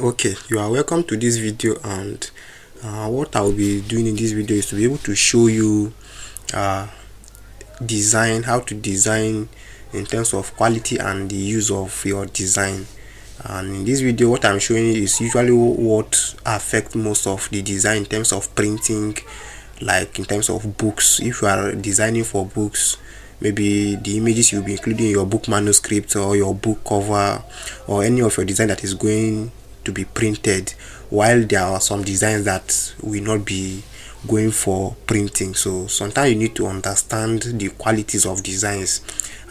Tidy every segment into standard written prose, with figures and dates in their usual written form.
Okay, you are welcome to this video, and what I will be doing in this video is to be able to show you how to design in terms of quality and the use of your design. And in this video, what I'm showing you is usually what affects most of the design in terms of printing, like in terms of books. If you are designing for books, maybe the images you'll be including in your book manuscript or your book cover or any of your design that is going to be printed, while there are some designs that will not be going for printing. So sometimes you need to understand the qualities of designs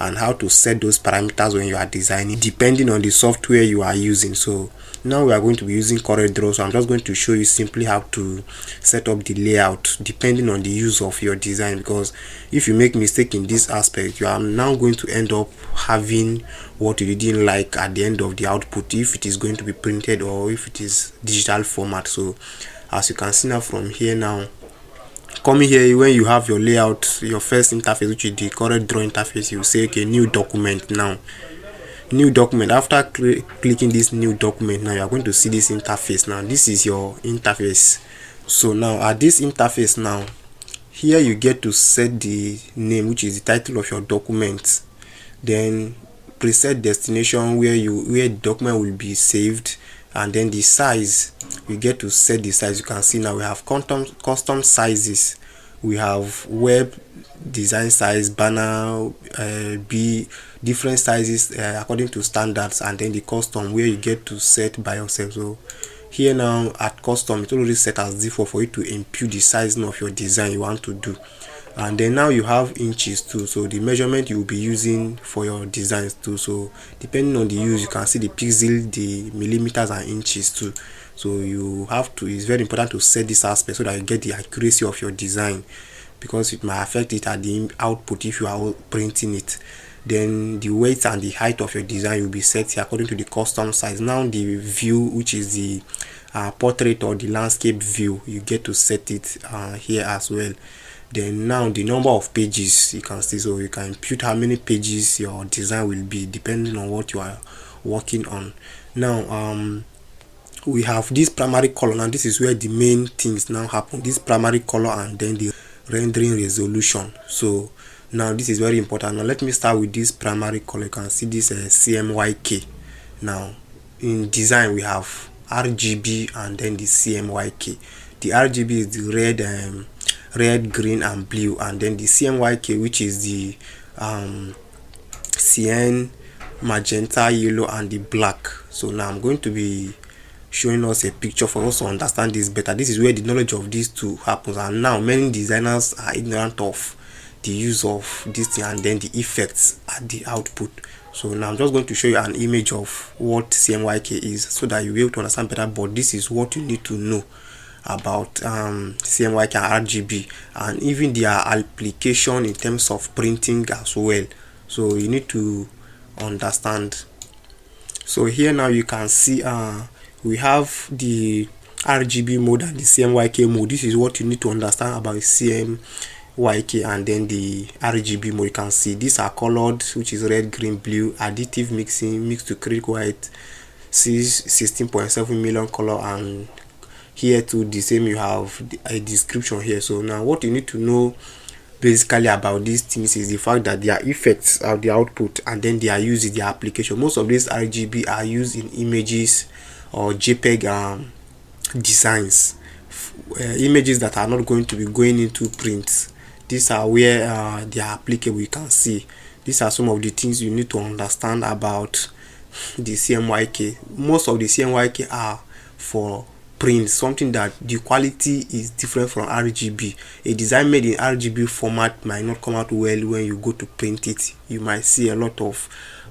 and how to set those parameters when you are designing depending on the software you are using. So now we are going to be using Coreldraw, so I'm just going to show you simply how to set up the layout depending on the use of your design, because if you make mistake in this aspect, you are now going to end up having what you didn't like at the end of the output, if it is going to be printed or if it is digital format. So as you can see now from here, now coming here, when you have your layout, your first interface, which is the Coreldraw interface, you say okay, new document. Now new document, after clicking this new document, now you are going to see this interface. Now this is your interface. So now at this interface, now here you get to set the name, which is the title of your document, then preset destination where the document will be saved, and then the size, you get to set the size. You can see now we have custom sizes. We have web design size, banner, different sizes according to standards, and then the custom where you get to set by yourself. So here now at custom, it's already set as default for you to impute the sizing of your design you want to do. And then now you have inches too, so the measurement you will be using for your designs too. So depending on the use, you can see the pixel, the millimeters and inches too. So you have to, it's very important to set this aspect so that you get the accuracy of your design, because it might affect it at the output if you are printing it. Then the weight and the height of your design will be set here according to the custom size. Now the view, which is the portrait or the landscape view, you get to set it here as well. Then now the number of pages, you can see, so you can impute how many pages your design will be depending on what you are working on. Now we have this primary color. Now this is where the main things now happen, this primary color and then the rendering resolution. So now this is very important. Now let me start with this primary color. You can see this CMYK. Now in design we have RGB and then the CMYK. The RGB is the red, green and blue, and then the CMYK, which is the cyan, magenta, yellow and the black. So now I'm going to be showing us a picture for us to understand this better. This is where the knowledge of these two happens, and now many designers are ignorant of the use of this thing and then the effects at the output. So now I'm just going to show you an image of what CMYK is so that you'll be able to understand better. But this is what you need to know about CMYK and RGB, and even their application in terms of printing as well. So you need to understand. So here now you can see we have the RGB mode and the CMYK mode. This is what you need to understand about CMYK and then the RGB mode. You can see these are colored, which is red, green, blue, additive mixing, mixed to create white, 16.7 million color, and here too the same, you have a description here. So now what you need to know basically about these things is the fact that their effects are the output and then they are used in the application. Most of these RGB are used in images or JPEG designs, images that are not going to be going into print. These are where they are applicable. You can see these are some of the things you need to understand about the CMYK. Most of the CMYK are for print, something that the quality is different from RGB. A design made in RGB format might not come out well when you go to print it. You might see a lot of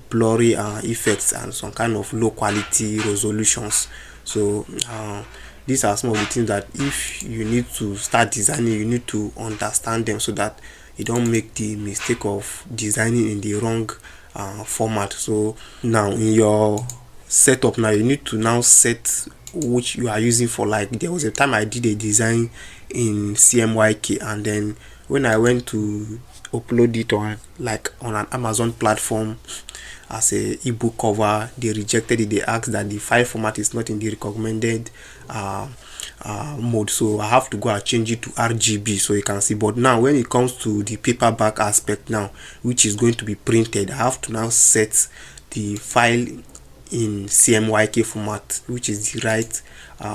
blurry effects and some kind of low quality resolutions. So these are some of the things that if you need to start designing, you need to understand them so that you don't make the mistake of designing in the wrong format. So now in your setup, now you need to now set which you are using for. Like there was a time I did a design in CMYK, and then when I went to upload it on an Amazon platform, as a ebook cover. They rejected it. They asked that the file format is not in the recommended mode, so I have to go and change it to RGB, so you can see. But now when it comes to the paperback aspect now, which is going to be printed, I have to now set the file in CMYK format, which is the right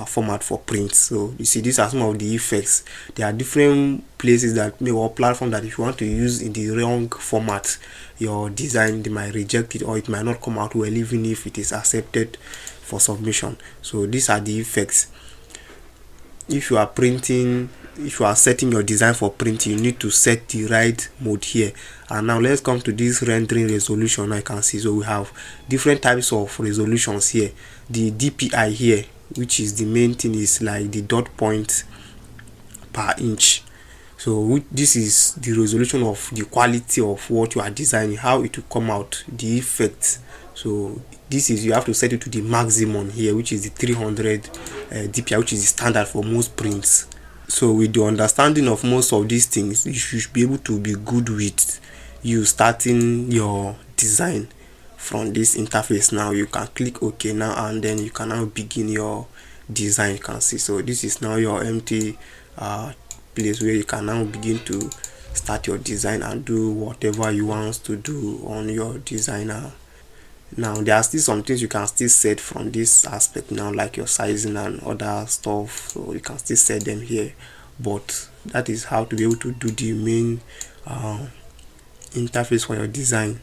format for print. So you see, these are some of the effects. There are different places that or platform that if you want to use in the wrong format your design, they might reject it, or it might not come out well even if it is accepted for submission. So these are the effects. If you are printing, if you are setting your design for printing, you need to set the right mode here. And now let's come to this rendering resolution. I can see, so we have different types of resolutions here. The DPI here, which is the main thing, is like the dot point per inch. So this is the resolution of the quality of what you are designing, how it will come out, the effects. So this is, you have to set it to the maximum here, which is the 300 DPI, which is the standard for most prints. So with the understanding of most of these things, you should be able to be good with you starting your design from this interface. Now you can click OK now, and then you can now begin your design. You can see, so this is now your empty place where you can now begin to start your design and do whatever you want to do on your designer. Now there are still some things you can still set from this aspect now, like your sizing and other stuff, so you can still set them here. But that is how to be able to do the main interface for your design.